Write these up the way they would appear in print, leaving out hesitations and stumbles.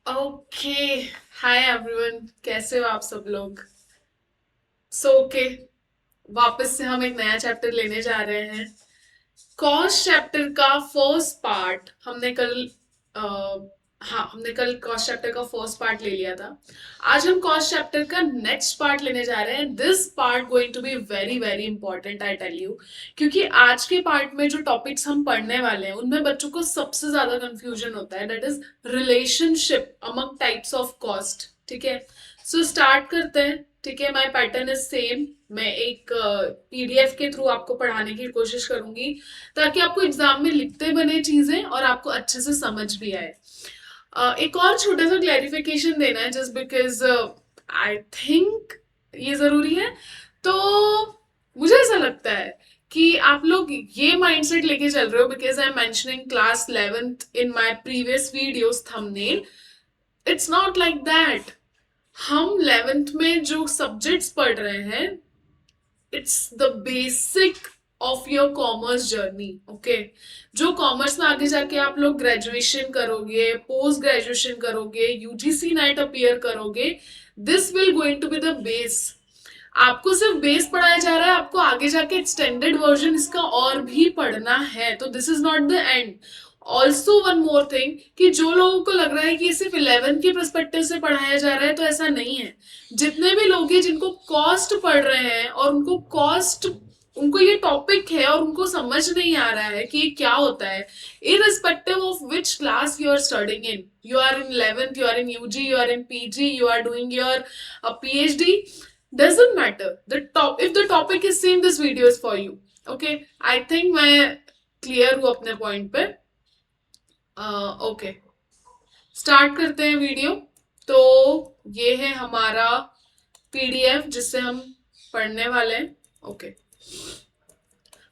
Okay. Hi everyone, कैसे हो आप सब लोग? ओके, वापस से हम एक नया चैप्टर लेने जा रहे हैं। कॉस्ट चैप्टर का फर्स्ट पार्ट हमने कल हमने कल कॉस्ट चैप्टर का फर्स्ट पार्ट ले लिया था। आज हम कॉस्ट चैप्टर का नेक्स्ट पार्ट लेने जा रहे हैं। This part going to be very very important, I tell you. क्योंकि आज के पार्ट में जो टॉपिक्स हम पढ़ने वाले हैं उनमें बच्चों को सबसे ज्यादा कंफ्यूजन होता है, that is relationship among types of cost. ठीक है, सो स्टार्ट करते हैं। ठीक है, माई पैटर्न इज सेम। मैं एक पीडीएफ के थ्रू आपको पढ़ाने की कोशिश करूंगी ताकि आपको एग्जाम में लिखते बने चीजें और आपको अच्छे से समझ भी आए। एक और छोटा सा क्लैरिफिकेशन देना है, जस्ट बिकॉज आई थिंक ये जरूरी है। तो मुझे ऐसा लगता है कि आप लोग ये माइंडसेट लेके चल रहे हो, because I am mentioning class 11th in my previous videos thumbnail. It's not like that. हम 11th में जो सब्जेक्ट्स पढ़ रहे हैं, it's the basic of your commerce journey. Okay, जो कॉमर्स में आगे जाके आप लोग ग्रेजुएशन करोगे, पोस्ट ग्रेजुएशन करोगे, यूजीसी नेट अपीयर करोगे, this will going to be the base. आपको सिर्फ बेस पढ़ाया जा रहा है, आपको आगे जाके एक्सटेंडेड वर्जन इसका और भी पढ़ना है। तो this is not the end. Also one more thing, कि जो लोगों को लग रहा है कि सिर्फ 11th के परस्पेक्टिव से पढ़ाया जा रहा है, तो ऐसा नहीं है। जितने भी लोग हैं जिनको कॉस्ट पढ़ रहे हैं और उनको ये टॉपिक है और उनको समझ नहीं आ रहा है कि ये क्या होता है, irrespective of which class you are studying in, you are in 11th, you are in UG, you are in PG, you are doing your PhD, doesn't matter. The top, if the topic is same, this video is for you. Okay, I think मैं clear हूँ अपने point पे। Okay, start करते हैं video. तो ये है हमारा पीडीएफ जिससे हम पढ़ने वाले हैं। ओके,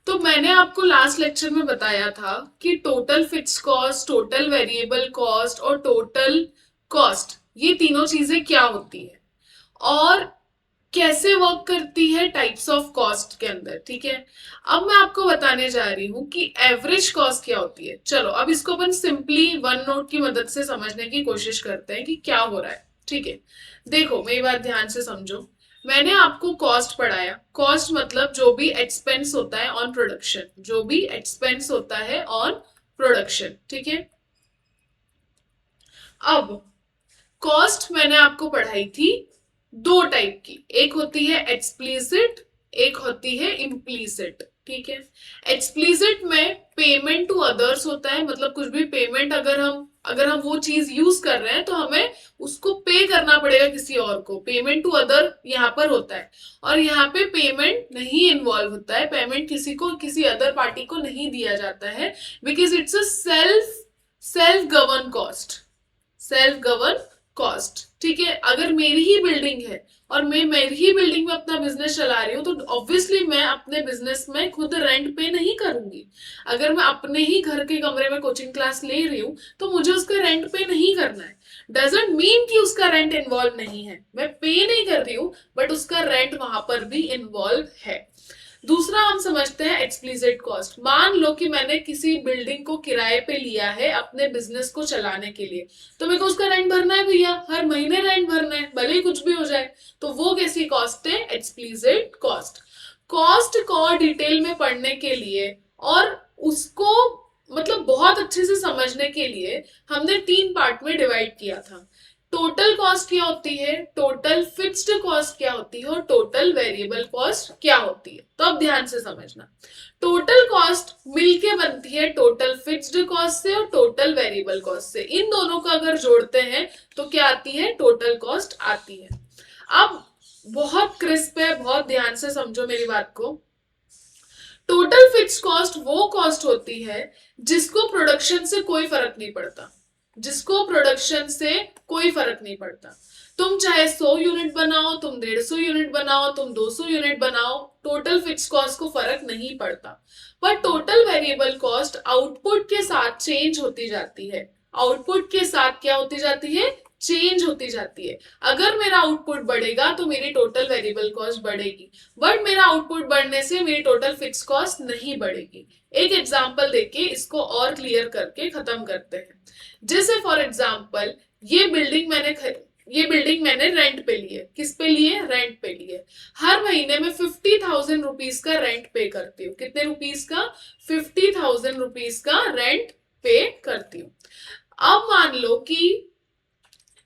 तो मैंने आपको लास्ट लेक्चर में बताया था कि total fix cost, total variable cost और टोटल कॉस्ट, ये तीनों चीजें क्या होती है और कैसे वर्क करती है टाइप्स ऑफ कॉस्ट के अंदर। ठीक है, अब मैं आपको बताने जा रही हूं कि एवरेज कॉस्ट क्या होती है। चलो अब इसको अपन सिंपली वन नोट की मदद से समझने की कोशिश करते हैं कि क्या हो रहा है। ठीक है, देखो मेरी बात ध्यान से समझो। मैंने आपको कॉस्ट पढ़ाया। कॉस्ट मतलब जो भी एक्सपेंस होता है ऑन प्रोडक्शन, जो भी एक्सपेंस होता है ऑन प्रोडक्शन। ठीक है, अब कॉस्ट मैंने आपको पढ़ाई थी दो टाइप की, एक होती है एक्सप्लिसिट, एक होती है इम्प्लीसिट। ठीक है, एक्सप्लिसिट में पेमेंट टू अदर्स होता है, मतलब कुछ भी पेमेंट अगर हम वो चीज यूज कर रहे हैं तो हमें उसको पे करना पड़ेगा किसी और को। पेमेंट टू अदर यहाँ पर होता है, और यहाँ पे पेमेंट नहीं इन्वॉल्व होता है, पेमेंट किसी को किसी अदर पार्टी को नहीं दिया जाता है, because it's a self govern cost, self govern cost. ठीक है, अगर मेरी ही बिल्डिंग है और मैं मेरी ही बिल्डिंग में अपना बिजनेस चला रही हूँ, तो ऑब्वियसली मैं अपने बिजनेस में खुद रेंट पे नहीं करूंगी। अगर मैं अपने ही घर के कमरे में कोचिंग क्लास ले रही हूँ तो मुझे उसका रेंट पे नहीं करना है। डजेंट मीन कि उसका रेंट इन्वॉल्व नहीं है, मैं पे नहीं कर रही हूँ, बट उसका रेंट वहां पर भी इन्वॉल्व है। दूसरा हम समझते हैं एक्सप्लिसिट कॉस्ट। मान लो कि मैंने किसी बिल्डिंग को किराए पे लिया है अपने बिजनेस को चलाने के लिए, तो मेरे को उसका रेंट भरना है भैया, हर महीने रेंट भरना है, भले ही कुछ भी हो जाए। तो वो कैसी कॉस्ट है? Explicit cost. कॉस्ट को डिटेल में पढ़ने के लिए और उसको मतलब बहुत अच्छे से समझने के लिए हमने तीन पार्ट में डिवाइड किया था। टोटल कॉस्ट क्या होती है, टोटल फिक्स्ड कॉस्ट क्या होती है और टोटल वेरिएबल कॉस्ट क्या होती है। तो अब ध्यान से समझना, टोटल कॉस्ट मिलके बनती है टोटल फिक्स्ड कॉस्ट से और टोटल वेरिएबल कॉस्ट से। इन दोनों को अगर जोड़ते हैं तो क्या आती है? टोटल कॉस्ट आती है। अब बहुत क्रिस्प है, बहुत ध्यान से समझो मेरी बात को। टोटल फिक्स कॉस्ट वो कॉस्ट होती है जिसको प्रोडक्शन से कोई फर्क नहीं पड़ता, जिसको प्रोडक्शन से कोई फर्क नहीं पड़ता। तुम चाहे 100 यूनिट बनाओ, तुम 150 यूनिट बनाओ, तुम 200 यूनिट बनाओ, टोटल फिक्स कॉस्ट को फर्क नहीं पड़ता। पर टोटल वेरिएबल कॉस्ट आउटपुट के साथ चेंज होती जाती है। आउटपुट के साथ क्या होती जाती है? चेंज होती जाती है। अगर मेरा आउटपुट बढ़ेगा तो मेरी टोटल वेरिएबल कॉस्ट बढ़ेगी, बट मेरा आउटपुट बढ़ने से मेरी टोटल फिक्स कॉस्ट नहीं बढ़ेगी। एक एग्जांपल देके इसको और क्लियर करके खत्म करते हैं। जैसे फॉर एग्जांपल ये बिल्डिंग मैंने रेंट पे ली है। किस पे ली है? रेंट पे ली है। हर महीने में 50,000 रुपीज का रेंट पे करती हूँ। कितने रुपीज का? 50,000 रुपीज का रेंट पे करती हूँ। अब मान लो कि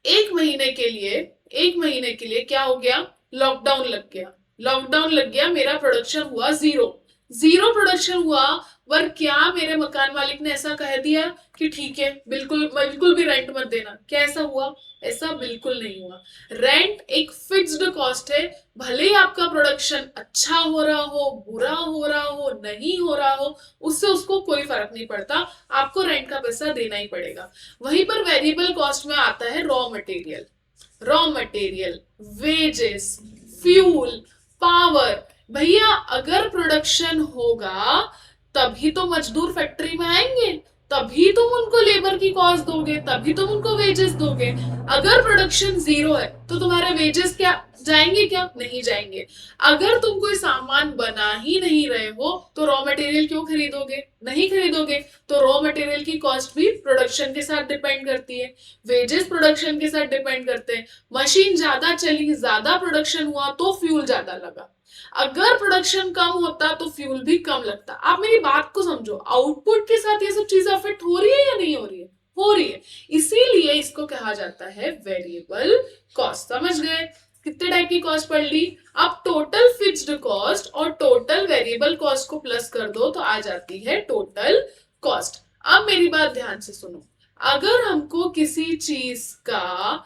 एक महीने के लिए क्या हो गया? लॉकडाउन लग गया। लॉकडाउन लग गया, मेरा प्रोडक्शन हुआ जीरो। जीरो प्रोडक्शन हुआ। पर क्या मेरे मकान मालिक ने ऐसा कह दिया कि ठीक है, बिल्कुल बिल्कुल भी रेंट मत देना? क्या ऐसा हुआ? ऐसा बिल्कुल नहीं हुआ। रेंट एक फिक्स्ड कॉस्ट है। भले ही आपका प्रोडक्शन अच्छा हो रहा हो, बुरा हो रहा हो, नहीं हो रहा हो, उससे उसको कोई फर्क नहीं पड़ता। आपको रेंट का पैसा देना ही पड़ेगा। वहीं पर वेरिएबल कॉस्ट में आता है raw material, wages, fuel, power. भैया अगर प्रोडक्शन होगा तभी तो मजदूर फैक्ट्री में आएंगे, तभी तुम उनको लेबर की कॉस्ट दोगे, तभी तुम उनको वेजेस दोगे। अगर प्रोडक्शन जीरो है तो तुम्हारे वेजेस क्या जाएंगे? क्या नहीं जाएंगे? अगर तुम कोई सामान बना ही नहीं रहे हो तो रॉ मटेरियल क्यों खरीदोगे? नहीं खरीदोगे। तो रॉ मटेरियल की कॉस्ट भी प्रोडक्शन के साथ डिपेंड करती है, वेजेस प्रोडक्शन के साथ डिपेंड करते हैं। मशीन ज्यादा चली, ज्यादा प्रोडक्शन हुआ तो फ्यूल ज्यादा लगा। अगर प्रोडक्शन कम होता तो फ्यूल भी कम लगता। आप मेरी बात को समझो, आउटपुट के साथ ये सब चीजें अफेक्ट हो रही है या नहीं हो रही है? हो रही है। इसीलिए इसको कहा जाता है वेरिएबल कॉस्ट। समझ गए? कितने टाइप की कॉस्ट पढ़ ली? अब टोटल फिक्स्ड कॉस्ट और टोटल वेरिएबल कॉस्ट को प्लस कर दो तो आ जाती है टोटल कॉस्ट। अब मेरी बात ध्यान से सुनो। अगर हमको किसी चीज का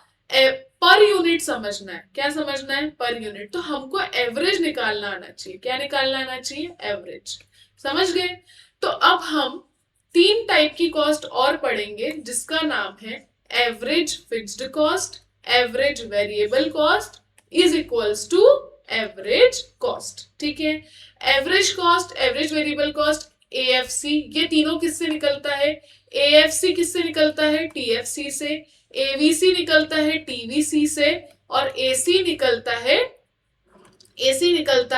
पर यूनिट समझना है, क्या समझना है? Per unit. तो हमको एवरेज निकालना आना चाहिए। क्या निकालना आना चाहिए? एवरेज। समझ गए? तो अब हम तीन टाइप की कॉस्ट और पढ़ेंगे जिसका नाम है average fixed cost, average variable cost is equals to average cost. ठीक है? Average cost, average variable cost, AFC, ये तीनों किससे निकलता है? एएफसी किससे निकलता है? टीएफसी से। एवीसी निकलता है टीवीसी से। और एसी निकलता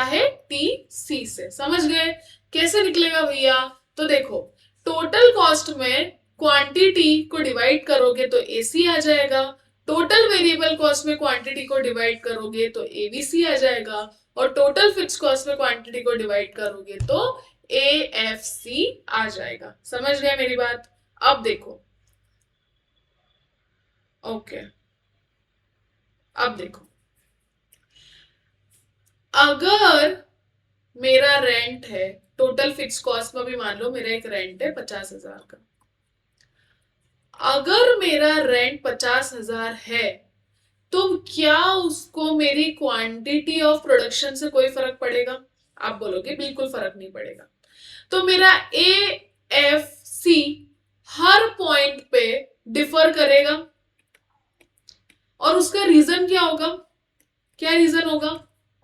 है टीसी से। समझ गए? कैसे निकलेगा भैया? तो देखो, टोटल कॉस्ट में क्वांटिटी को डिवाइड करोगे तो एसी आ जाएगा, टोटल वेरिएबल कॉस्ट में क्वांटिटी को डिवाइड करोगे तो एवीसी आ जाएगा, और टोटल फिक्स कॉस्ट में क्वांटिटी को डिवाइड करोगे तो एएफसी आ जाएगा। समझ गए मेरी बात? अब देखो, ओके, अब देखो, अगर मेरा रेंट है, टोटल फिक्स कॉस्ट में भी मान लो मेरा एक रेंट है 50,000 का। अगर मेरा रेंट 50,000 है तो क्या उसको मेरी क्वांटिटी ऑफ प्रोडक्शन से कोई फर्क पड़ेगा? आप बोलोगे बिल्कुल फर्क नहीं पड़ेगा। तो मेरा ए एफ सी हर पॉइंट पे डिफर करेगा। और उसका रीजन क्या होगा? क्या रीजन होगा?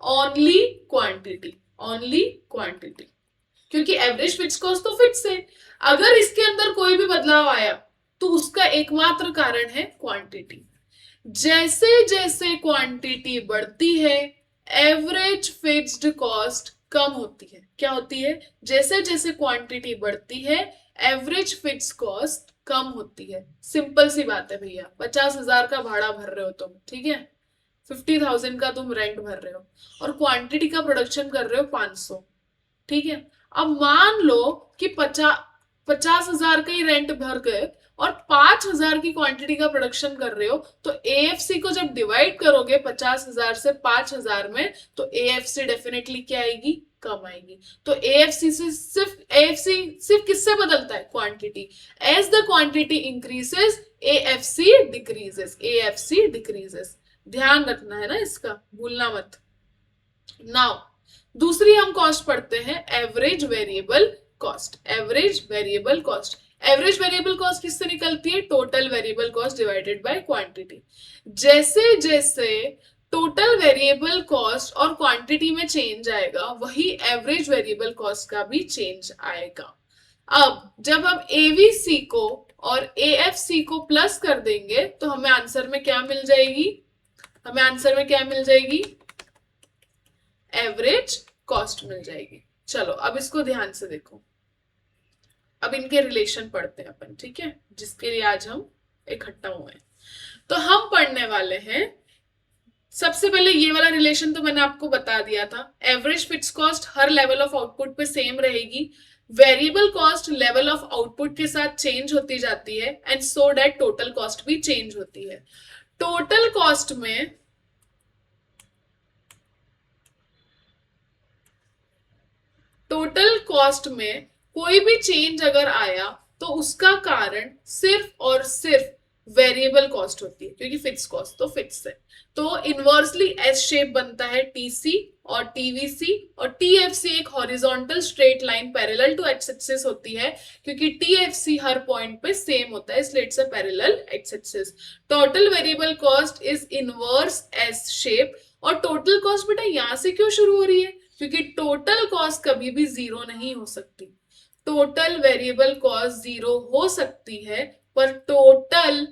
Only quantity, only quantity. क्योंकि एवरेज फिक्स कॉस्ट तो फिक्स है। अगर इसके अंदर कोई भी बदलाव आया तो उसका एकमात्र कारण है क्वांटिटी। जैसे जैसे क्वांटिटी बढ़ती है एवरेज फिक्स्ड कॉस्ट कम होती है। क्या होती है? जैसे जैसे क्वांटिटी बढ़ती है एवरेज फिक्स कॉस्ट कम होती है। सिंपल सी बात है भैया। 50,000 का भाड़ा भर रहे हो तुम, ठीक है? 50,000 का तुम रेंट भर रहे हो और क्वांटिटी का प्रोडक्शन कर रहे हो 500। ठीक है? अब मान लो कि 50,000 का ही रेंट भर गए और 5,000 की क्वांटिटी का प्रोडक्शन कर रहे हो, तो एएफसी को जब डिवाइड करोगे 50,000 से 5,000 में तो एएफसी डेफिनेटली क्या आएगी? कम आएगी। तो एएफसी से सिर्फ किससे बदलता है? Quantity. As the quantity increases AFC decreases. ध्यान रखना है ना, इसका भूलना मत। नाउ दूसरी हम कॉस्ट पढ़ते हैं average variable cost. Average variable cost, average variable cost किससे निकलती है? Total variable cost divided by quantity. जैसे जैसे टोटल वेरिएबल कॉस्ट और क्वांटिटी में चेंज आएगा वही एवरेज वेरिएबल कॉस्ट का भी चेंज आएगा। अब जब हम एवीसी को और एएफसी को प्लस कर देंगे तो हमें आंसर में क्या मिल जाएगी? हमें आंसर में क्या मिल जाएगी? एवरेज कॉस्ट मिल जाएगी। चलो अब इसको ध्यान से देखो। अब इनके रिलेशन पढ़ते हैं अपन, ठीक है? जिसके लिए आज हम इकट्ठा हुए हैं। तो हम पढ़ने वाले हैं, सबसे पहले ये वाला रिलेशन तो मैंने आपको बता दिया था, average fix cost her level of output पे सेम रहेगी, variable cost level of output के साथ चेंज होती जाती है, and so that total cost भी चेंज होती है। टोटल कॉस्ट में कोई भी चेंज अगर आया तो उसका कारण सिर्फ और सिर्फ वेरिएबल कॉस्ट होती है, क्योंकि फिक्स कॉस्ट तो फिक्स है। तो इनवर्सली एस शेप बनता है टीसी और टीवीसी, और टीएफसी एक horizontal straight line parallel to X axis होती है, क्योंकि टीएफसी हर पॉइंट पे सेम होता है, इसलिए it's a parallel X axis. Total variable cost is inverse S shape. और टोटल कॉस्ट बेटा यहां से क्यों शुरू हो रही है? क्योंकि टोटल कॉस्ट कभी भी जीरो नहीं हो सकती। टोटल वेरिएबल कॉस्ट जीरो हो सकती है, पर टोटल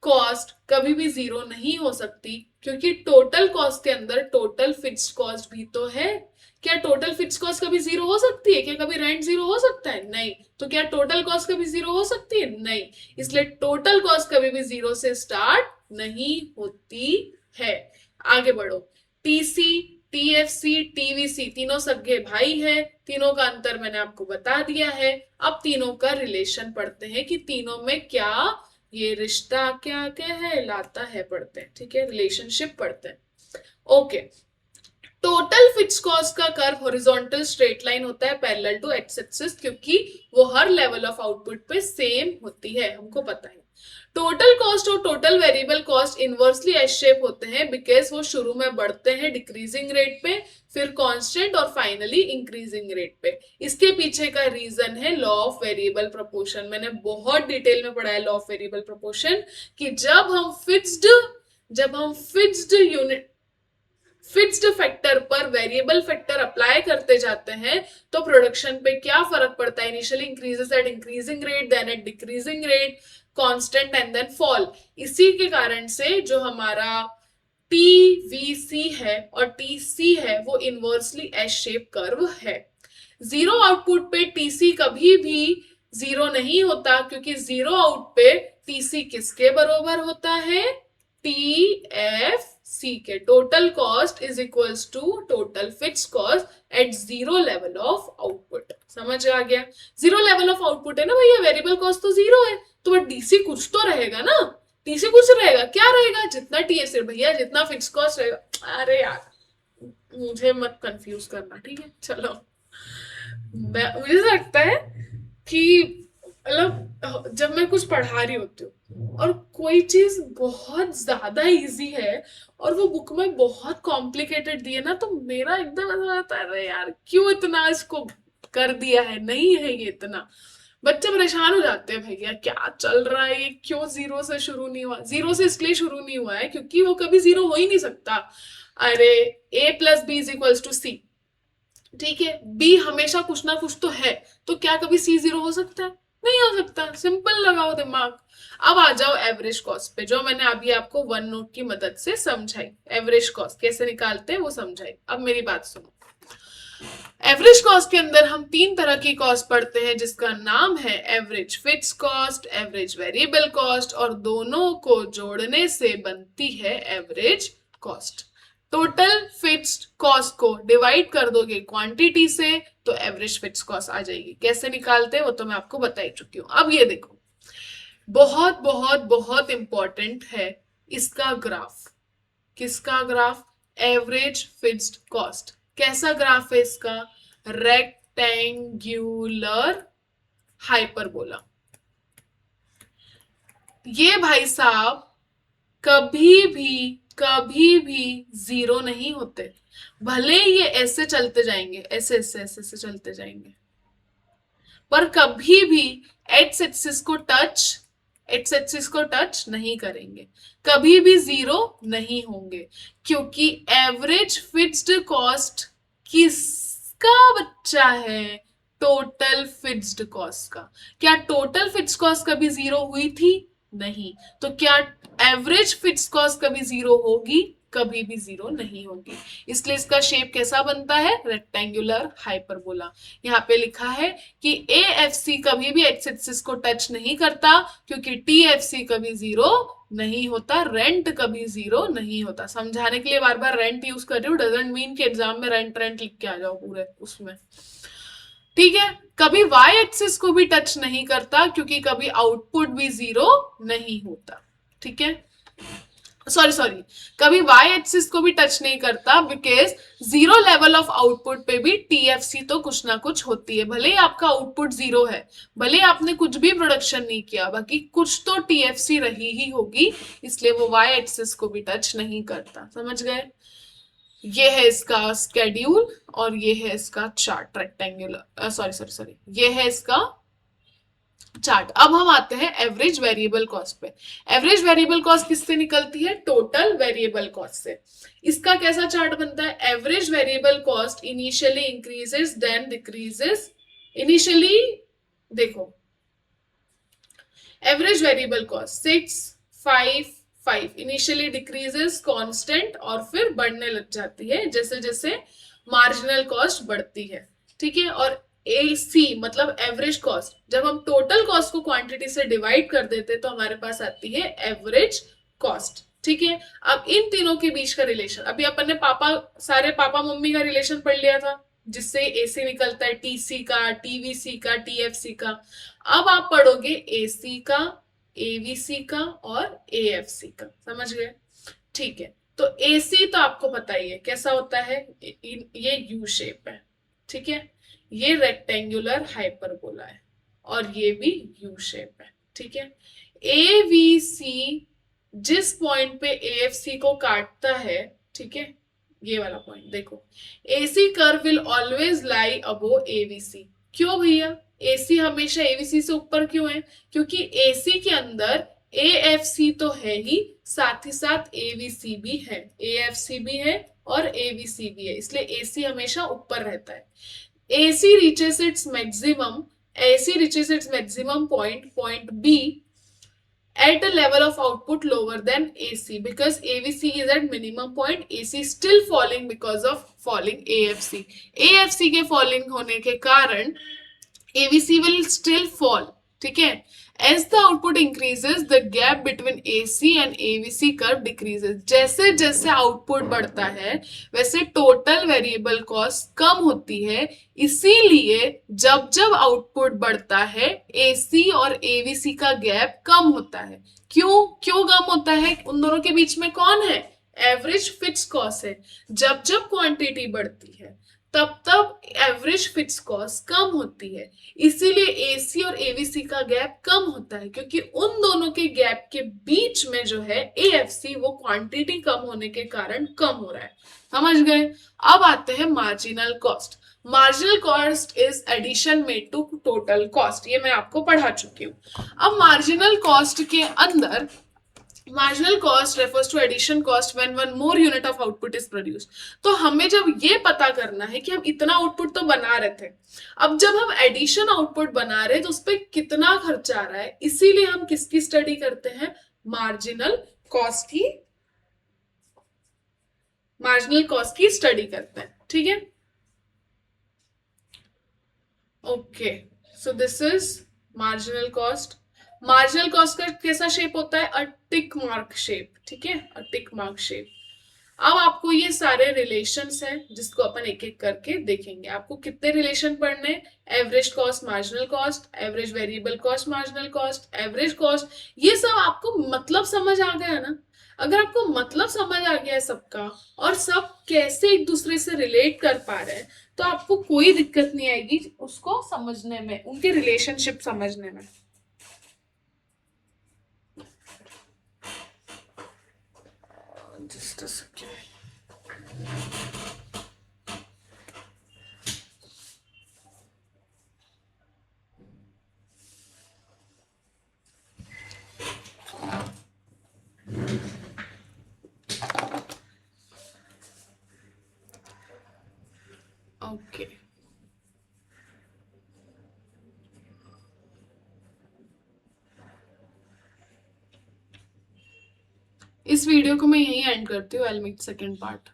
कॉस्ट कभी भी जीरो नहीं हो सकती, क्योंकि टोटल कॉस्ट के अंदर टोटल फिक्स्ड कॉस्ट भी तो है। क्या टोटल फिक्स्ड कॉस्ट कभी जीरो हो सकती है? क्या कभी रेंट जीरो हो सकता है? नहीं। तो क्या टोटल कॉस्ट कभी जीरो हो सकती है? नहीं। इसलिए टोटल कॉस्ट कभी भी जीरो से स्टार्ट नहीं होती है। आगे बढ़ो। टीसी, टीएफसी, टीवीसी तीनों सगे भाई है, तीनों का अंतर मैंने आपको बता दिया है। अब तीनों का रिलेशन पढ़ते हैं कि तीनों में क्या ये रिश्ता क्या कहलाता है, पढ़ते हैं। ठीक है, रिलेशनशिप पढ़ते हैं। ओके, टोटल फिक्स कॉस्ट का कर्व हॉरिजॉन्टल स्ट्रेट लाइन होता है पैरेलल टू एक्स एक्सिस, क्योंकि वो हर लेवल ऑफ आउटपुट पे सेम होती है, हमको पता है। टोटल कॉस्ट और total variable cost inversely S shape होते हैं, बिकॉज वो शुरू में बढ़ते हैं डिक्रीजिंग रेट पे, फिर कांस्टेंट और फाइनली इंक्रीजिंग रेट पे। इसके पीछे का रीजन है लॉ ऑफ वेरिएबल प्रोपोर्शन। मैंने बहुत डिटेल में पढ़ा है लॉ ऑफ वेरिएबल प्रोपोर्शन, कि जब हम फिक्स्ड फैक्टर पर वेरिएबल फैक्टर अप्लाई करते जाते हैं तो प्रोडक्शन पे क्या फर्क पड़ता है? Initially increases at increasing rate, then at decreasing rate, constant and then fall. इसी के कारण से जो हमारा टीवीसी है और टीसी है वो इनवर्सली एस शेप कर्व है। जीरो आउटपुट पे टीसी कभी भी जीरो नहीं होता, क्योंकि जीरो आउट पे टीसी किसके बराबर होता है? टीएफसी के। Total cost is equals to total fix cost at zero level of output. समझ आ गया? जीरो लेवल ऑफ आउटपुट है ना भैया, वेरिएबल कॉस्ट तो जीरो है, तो डीसी कुछ तो रहेगा ना। टीसी कुछ रहेगा, क्या रहेगा? जितना टीएस भैया, जितना फिक्स कॉस्ट रहेगा। अरे यार मुझे मत कंफ्यूज करना, ठीक है? चलो, मुझे लगता है कि मतलब जब मैं कुछ पढ़ा रही होती हूँ और कोई चीज बहुत ज्यादा इजी है और वो बुक में बहुत कॉम्प्लिकेटेड दी है ना, तो मेरा एकदम ऐसा होता है, अरे यार क्यों इतना इसको कर दिया है, नहीं है ये इतना। बच्चे परेशान हो जाते हैं, भैया क्या चल रहा है ये, क्यों जीरो से शुरू नहीं हुआ? जीरो से इसलिए शुरू नहीं हुआ है क्योंकि वो कभी जीरो हो ही नहीं सकता। अरे a plus B is equals to C, ठीक है? बी हमेशा कुछ ना कुछ तो है, तो क्या कभी सी जीरो हो सकता है? नहीं हो सकता। सिंपल लगाओ दिमाग। अब आ जाओ एवरेज कॉस्ट पे, जो मैंने अभी आपको वन नोट की मदद से समझाई। एवरेज कॉस्ट कैसे निकालते हैं वो समझाई। अब मेरी बात सुनो। एवरेज कॉस्ट के अंदर हम तीन तरह की कॉस्ट पढ़ते हैं, जिसका नाम है average fix cost, average variable cost, और दोनों को जोड़ने से बनती है average cost. Total fixed cost को डिवाइड कर दोगे क्वांटिटी से तो एवरेज फिक्स कॉस्ट आ जाएगी। कैसे निकालते हैं वो तो मैं आपको बता ही चुकी हूं। अब ये देखो, बहुत बहुत बहुत इंपॉर्टेंट है इसका ग्राफ। किसका ग्राफ? Average fixed cost. कैसा ग्राफ है इसका? Rectangular hyperbola. ये भाई साहब कभी भी जीरो नहीं होते, भले ये ऐसे चलते जाएंगे, ऐसे ऐसे ऐसे ऐसे चलते जाएंगे, पर कभी भी एक्स एक्सिस को टच नहीं करेंगे, कभी भी जीरो नहीं होंगे, क्योंकि एवरेज फिक्स्ड कॉस्ट किसका बच्चा है? टोटल फिक्स्ड कॉस्ट का। क्या टोटल फिक्स्ड कॉस्ट कभी जीरो हुई थी? नहीं। तो क्या एवरेज फिक्स्ड कॉस्ट कभी जीरो होगी? कभी भी जीरो नहीं होगी। इसलिए इसका शेप कैसा बनता है, रेक्टेंगुलर हाइपरबोला। यहाँ पे लिखा है कि ए एफ सी कभी भी एक्स एक्सिस को टच नहीं करता, क्योंकि टी एफ सी कभी जीरो नहीं होता, रेंट कभी जीरो नहीं होता। समझाने के लिए बार बार रेंट यूज कर रही हूँ, डजेंट मीन कि एग्जाम में रेंट रेंट लिख के आ जाओ पूरे उसमें। ठीक है, कभी वाई एक्सिस को भी टच नहीं करता, क्योंकि कभी आउटपुट भी जीरो नहीं होता। ठीक है, सॉरी सॉरी, कभी वाई एक्सिस को भी टच नहीं करता, because zero level of output पे भी टीएफसी तो कुछ ना कुछ होती है। भले ही आपका आउटपुट जीरो है, भले ही आपने कुछ भी प्रोडक्शन नहीं किया, बाकी कुछ तो टीएफसी रही ही होगी, इसलिए वो वाई एक्सिस को भी टच नहीं करता। समझ गए? ये है इसका स्केड्यूल और ये है इसका chart rectangular, sorry sorry sorry, ये है इसका चार्ट। अब हम आते हैं एवरेज वेरिएबल कॉस्ट पे। एवरेज वेरिएबल कॉस्ट किससे निकलती है, टोटल वेरिएबल कॉस्ट से। इसका कैसा चार्ट बनता है, average variable cost initially increases then decreases. Initially देखो, average variable cost 655 initially decreases constant और फिर बढ़ने लग जाती है जैसे जैसे मार्जिनल कॉस्ट बढ़ती है। ठीक है, और AC मतलब एवरेज कॉस्ट, जब हम टोटल कॉस्ट को क्वांटिटी से डिवाइड कर देते तो हमारे पास आती है एवरेज कॉस्ट। ठीक है, अब इन तीनों के बीच का रिलेशन, अभी अपन ने सारे पापा मम्मी का रिलेशन पढ़ लिया था, जिससे AC निकलता है TC का, TVC का, TFC का। अब आप पढ़ोगे AC का, AVC का और AFC का। समझ गए? ठीक है, तो AC तो आपको पता ही है कैसा होता है, ये यू शेप है। ठीक है, ये रेक्टेंगुलर हाइपरबोला है और ये भी यू शेप है। ठीक है, AVC जिस पॉइंट पे AFC को काटता है, ठीक है, ये वाला पॉइंट देखो, AC curve will always lie above AVC। क्यों भैया, AC हमेशा AVC से ऊपर क्यों है, क्योंकि AC के अंदर AFC तो है ही, साथ ही साथ AVC भी है, AFC भी है और AVC भी है, इसलिए AC हमेशा ऊपर रहता है। AC reaches its maximum point B at a level of output lower than AC, because AVC is at minimum point, AC is still falling because of falling AFC। AFC के falling होने के कारण AVC will still fall। ठीक है, as the output increases the gap between AC and AVC curve decreases। जैसे जैसे output बढ़ता है वैसे टोटल वेरिएबल कॉस्ट कम होती है, इसीलिए जब जब आउटपुट बढ़ता है AC और AVC का गैप कम होता है। क्यों क्यों कम होता है, उन दोनों के बीच में कौन है, एवरेज फिक्स कॉस्ट है। जब जब क्वांटिटी बढ़ती है तब तब एवरेज फिक्स कॉस्ट कम होती है, इसीलिए AC और AVC का गैप कम होता है, क्योंकि उन दोनों के गैप के बीच में जो है AFC वो क्वांटिटी कम होने के कारण कम हो रहा है। समझ गए? अब आते हैं marginal cost. Marginal cost is addition made to total cost, ये मैं आपको पढ़ा चुकी हूँ। अब मार्जिनल कॉस्ट के अंदर marginal cost refers to addition cost when one more unit of output is produced। तो हमें जब ये पता करना है कि हम इतना आउटपुट तो बना रहे थे, अब जब हम एडिशन आउटपुट बना रहे हैं तो उस पर कितना खर्चा आ रहा है, इसीलिए हम किसकी स्टडी करते हैं, मार्जिनल कॉस्ट की, मार्जिनल कॉस्ट की स्टडी करते हैं। ठीक है, okay, so this is marginal cost. Marginal cost का कैसा शेप होता है, अ टिक मार्क शेप। ठीक है, अ टिक मार्क शेप। अब आपको ये सारे रिलेशंस हैं जिसको अपन एक एक करके देखेंगे। आपको कितने रिलेशन पढ़ने, average cost marginal cost, average variable cost marginal cost, average cost, ये सब आपको मतलब समझ आ गया ना। अगर आपको मतलब समझ आ गया है सबका और सब कैसे एक दूसरे से रिलेट कर पा रहे हैं तो आपको कोई दिक्कत नहीं आएगी उसको समझने में, उनके रिलेशनशिप समझने में। Just a second. Okay. इस वीडियो को मैं यहीं एंड करती हूँ। I will make second part.